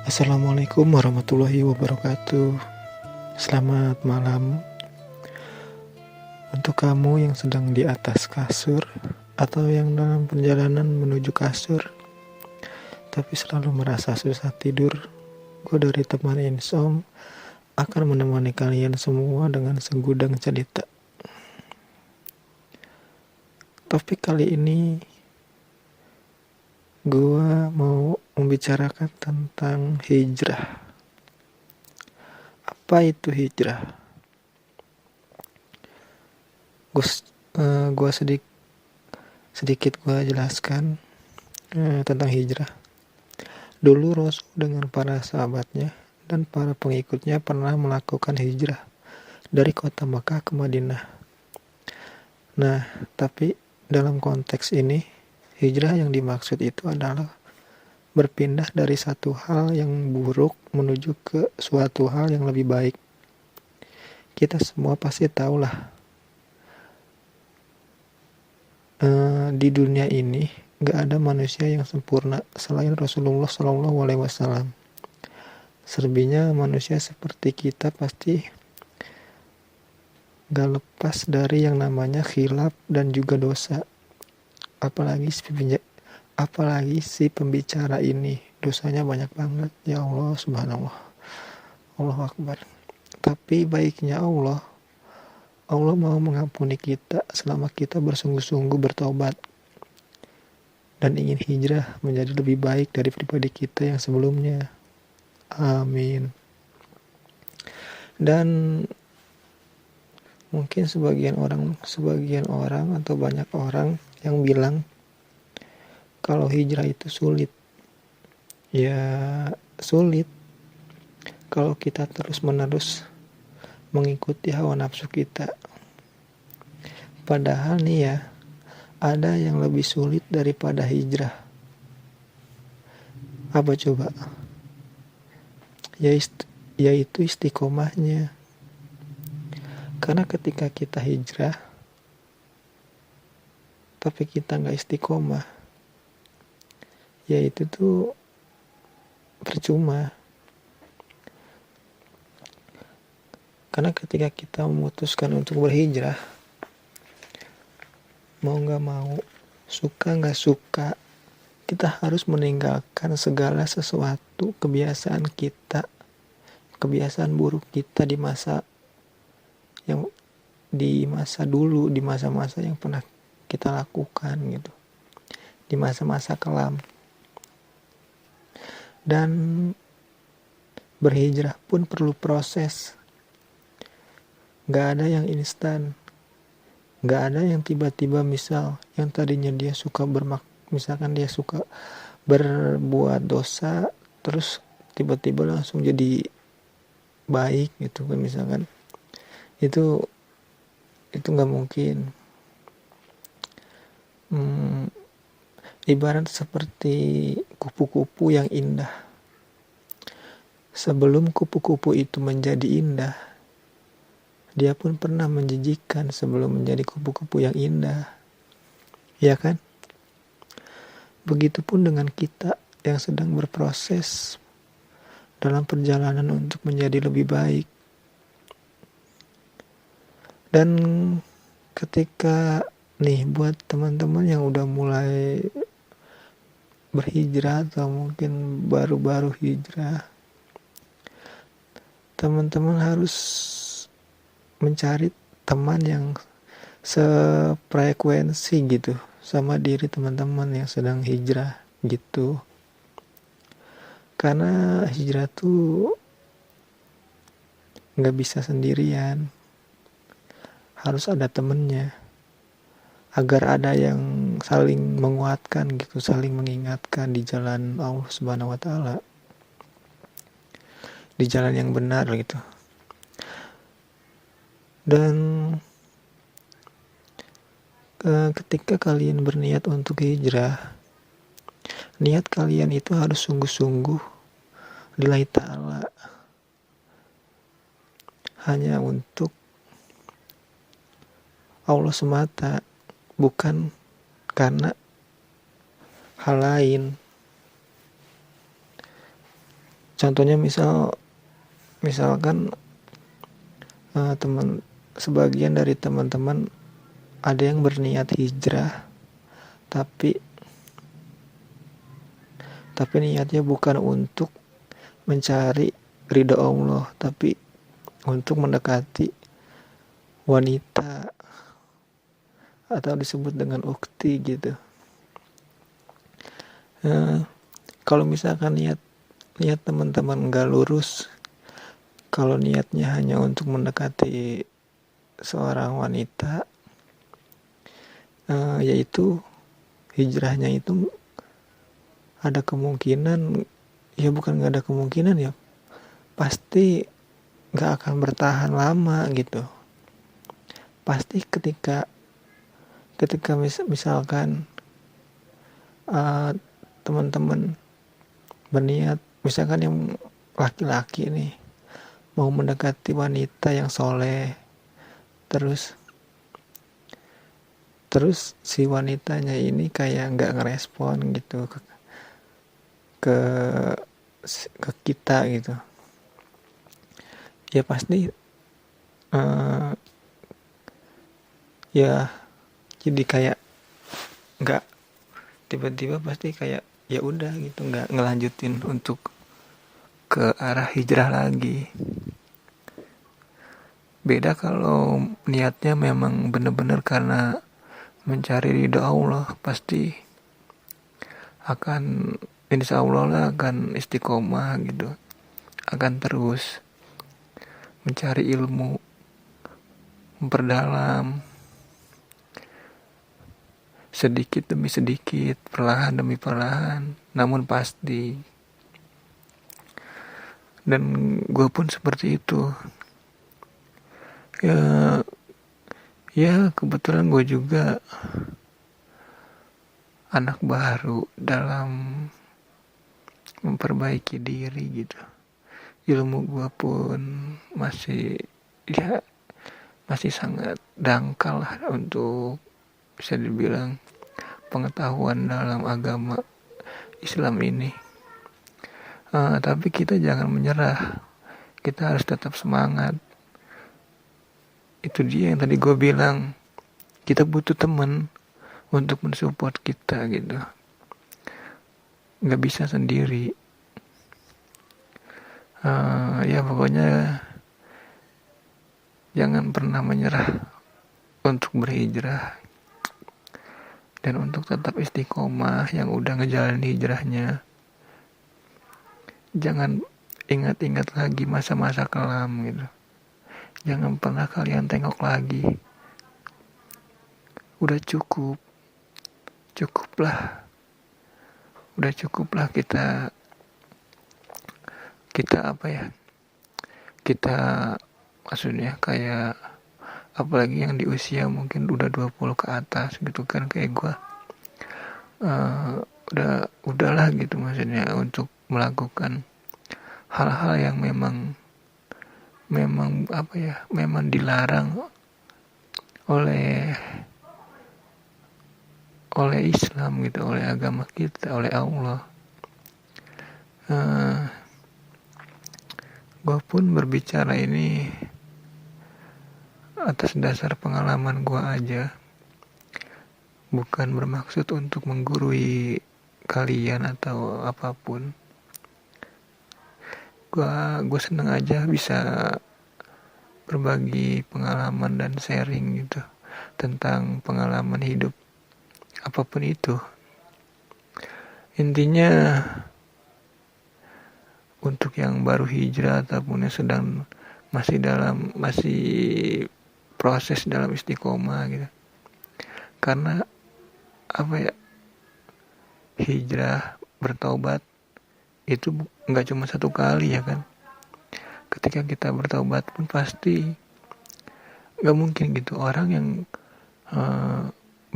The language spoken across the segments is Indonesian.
Assalamualaikum warahmatullahi wabarakatuh. Selamat malam untuk kamu yang sedang di atas kasur atau yang dalam perjalanan menuju kasur tapi selalu merasa susah tidur. Gue dari teman Insom akan menemani kalian semua dengan segudang cerita. Topik kali ini gue mau membicarakan tentang hijrah. Apa itu hijrah? Gue sedikit gue jelaskan tentang hijrah. Dulu Rasul dengan para sahabatnya dan para pengikutnya pernah melakukan hijrah dari kota Makkah ke Madinah. Nah, tapi dalam konteks ini, hijrah yang dimaksud itu adalah berpindah dari satu hal yang buruk menuju ke suatu hal yang lebih baik. Kita semua pasti tahulah, di dunia ini gak ada manusia yang sempurna selain Rasulullah SAW. Selebihnya manusia seperti kita pasti gak lepas dari yang namanya khilaf dan juga dosa. Apalagi si pembicara ini dosanya banyak banget. Ya Allah subhanallah, Allahu Akbar. Tapi baiknya Allah mau mengampuni kita selama kita bersungguh-sungguh bertobat dan ingin hijrah menjadi lebih baik dari pribadi kita yang sebelumnya. Amin. Dan mungkin sebagian orang atau banyak orang yang bilang kalau hijrah itu sulit. Ya sulit kalau kita terus-menerus mengikuti hawa nafsu kita. Padahal nih ya, ada yang lebih sulit daripada hijrah. Apa coba? Yaitu istiqomahnya. Karena ketika kita hijrah tapi kita gak istiqomah, ya itu tuh percuma. Karena ketika kita memutuskan untuk berhijrah, mau gak mau, suka gak suka, kita harus meninggalkan segala sesuatu kebiasaan kita, kebiasaan buruk kita di masa dulu, di masa-masa yang pernah kita lakukan gitu, di masa-masa kelam. Dan berhijrah pun perlu proses. Gak ada yang instan. Gak ada yang tiba-tiba, misal yang tadinya dia suka misalkan dia suka berbuat dosa terus tiba-tiba langsung jadi baik gitu kan, misalkan. Itu gak mungkin. Ibarat seperti kupu-kupu yang indah. Sebelum kupu-kupu itu menjadi indah, dia pun pernah menjijikkan sebelum menjadi kupu-kupu yang indah. Ya kan? Begitupun dengan kita yang sedang berproses dalam perjalanan untuk menjadi lebih baik. Dan ketika nih buat teman-teman yang udah mulai berhijrah atau mungkin baru-baru hijrah, teman-teman harus mencari teman yang sefrekuensi gitu sama diri teman-teman yang sedang hijrah gitu. Karena hijrah tuh gak bisa sendirian, harus ada temennya, agar ada yang saling menguatkan gitu, saling mengingatkan di jalan Allah Subhanahu wa Ta'ala, di jalan yang benar gitu. Dan ketika kalian berniat untuk hijrah, niat kalian itu harus sungguh-sungguh lillahi ta'ala, hanya untuk Allah semata, bukan karena hal lain. Contohnya misalkan sebagian dari teman-teman ada yang berniat hijrah, tapi niatnya bukan untuk mencari ridha Allah, tapi untuk mendekati wanita atau disebut dengan ukti gitu. Kalau misalkan niat teman-teman nggak lurus, kalau niatnya hanya untuk mendekati seorang wanita, yaitu hijrahnya itu ada kemungkinan, ya bukan nggak ada kemungkinan ya, pasti nggak akan bertahan lama gitu. Pasti ketika misalkan teman-teman berniat, misalkan yang laki-laki nih mau mendekati wanita yang soleh, terus si wanitanya ini kayak nggak ngerespon gitu ke kita gitu, ya pasti ya jadi kayak nggak, tiba-tiba pasti kayak ya udah gitu, nggak ngelanjutin untuk ke arah hijrah lagi. Beda kalau niatnya memang benar-benar karena mencari ridha Allah, pasti akan, insya Allah lah akan istiqomah gitu, akan terus mencari ilmu, memperdalam sedikit demi sedikit, perlahan demi perlahan, namun pasti. Dan gue pun seperti itu. Ya kebetulan gue juga anak baru dalam memperbaiki diri gitu. Ilmu gue pun masih sangat dangkal lah untuk bisa dibilang pengetahuan dalam agama Islam ini. Tapi kita jangan menyerah, kita harus tetap semangat. Itu dia yang tadi gue bilang, kita butuh teman untuk mensupport kita gitu, nggak bisa sendiri. Ya pokoknya jangan pernah menyerah untuk berhijrah dan untuk tetap istiqomah yang udah ngejalanin hijrahnya. Jangan ingat-ingat lagi masa-masa kelam gitu. Jangan pernah kalian tengok lagi. Udah cukuplah. Udah cukuplah kita apa ya? Kita maksudnya kayak, apalagi yang di usia mungkin udah 20 ke atas gitu kan, kayak gue. Udahlah gitu, maksudnya untuk melakukan hal-hal yang memang apa ya, memang dilarang oleh Islam gitu, oleh agama kita, oleh Allah. Gue pun berbicara ini atas dasar pengalaman gue aja, bukan bermaksud untuk menggurui kalian atau apapun. Gue seneng aja bisa berbagi pengalaman dan sharing gitu tentang pengalaman hidup apapun itu. Intinya untuk yang baru hijrah ataupun yang sedang masih proses dalam istiqomah gitu, karena apa ya, hijrah, bertaubat itu nggak cuma satu kali ya kan. Ketika kita bertaubat pun pasti nggak mungkin gitu orang yang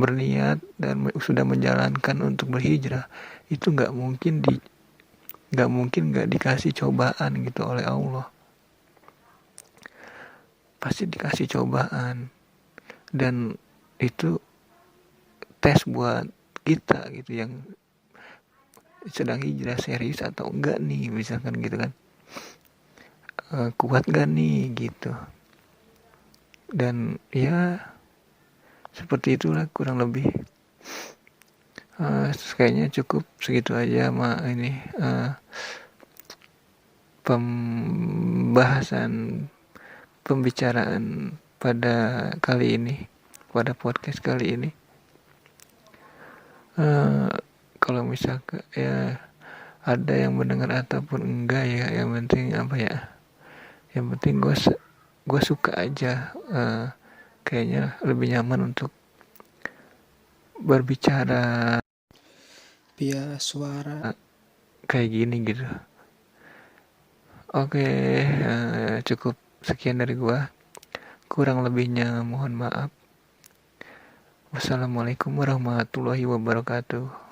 berniat dan sudah menjalankan untuk berhijrah itu nggak mungkin nggak dikasih cobaan gitu oleh Allah. Pasti dikasih cobaan, dan itu tes buat kita gitu, yang sedang hijrah serius atau enggak nih, misalkan gitu kan. Kuat gak nih gitu. Dan ya seperti itulah kurang lebih. Kayaknya cukup segitu aja ini pembicaraan pada kali ini, pada podcast kali ini. Kalau misalkan ya ada yang mendengar ataupun enggak ya, yang penting apa ya, yang penting gue suka aja. Kayaknya lebih nyaman untuk berbicara via suara kayak gini gitu. Oke, cukup sekian dari gue. Kurang lebihnya mohon maaf. Wassalamualaikum warahmatullahi wabarakatuh.